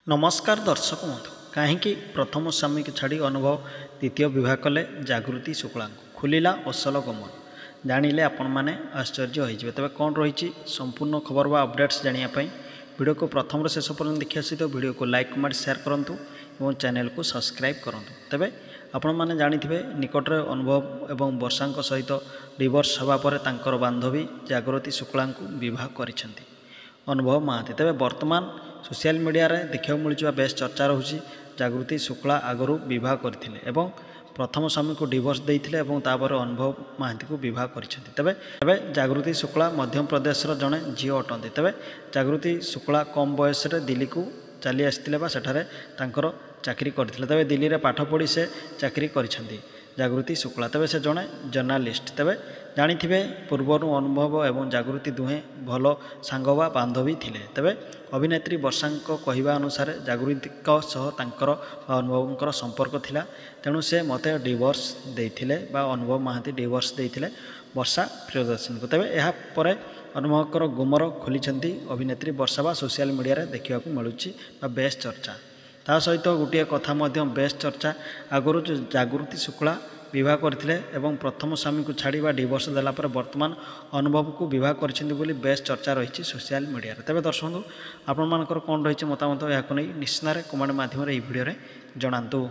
नमस्कार दर्शक बंधु कहीं प्रथम स्वामी की छाड़ी अनुभव द्वितीय विवाह कले जागृति शुक्ला खुलिला असल गमन जानिले आपण मैंने आश्चर्य हो तेज कौन रही संपूर्ण खबर व अपडेट्स जानापी वीडियो को प्रथम शेष पर्यटन देखा सहित वीडियो को लाइक कमेंट शेयर करूँ और चैनल को सब्सक्राइब करूँ तेज आपण मैंने जानिथे निकटरे अनुभव एवं वर्षा सहित डिवोर्स होगापर तांकर बांधवी जागृति शुक्ला विवाह करिसेंती अनुभव महांती तेज वर्तमान सोशल मीडिया रे देखा मिलूँ बेस चर्चा रोचे जागृति शुक्ला आगु बह करते प्रथम स्वामी को डिवोर्स देते तापर अनुभव महांती को बह कर जागृति शुक्ला मध्य प्रदेश जड़े झील अटंती तेज जागृति शुक्ला कम बयस दिल्ली को चली आसते सेठारे चाकरी करते तेज दिल्ली में पाठ पढ़ी से चाकरी कर जागृति शुक्ला तेज से जड़े जर्नालीस्ट तेज जानिथिबे पूर्वर अनुभव एवं जागृति दुहे भल सांग वा बांधवी थिले तेबे अभिनेत्री वर्षा कहवा अनुसार जागृति अनुभव संपर्क थिला तेणु से मते डिवोर्स देथिले बा अनुभव महांती डिवोर्स देथिले वर्षा प्रियदर्शन को तेबे एहा परे अनुभवकर गुमर खोलिछंती अभिनेत्री वर्षा बा सोशल मीडिया रे देखिया मिलुछि बा बेस चर्चा ता सहित गोटे कथा मध्य बेस चर्चा आगुरु जागृति शुक्ला विवाह करते एवं प्रथम स्वामी को छाड़ी डिवोर्स देलापर वर्तमान अनुभव को विवाह कर बेस चर्चा रही सोशल मीडिया तेज दर्शक आपण मानकर कौन रही मतामत या निश्चित कमेंट माध्यम भिडियो जनातु।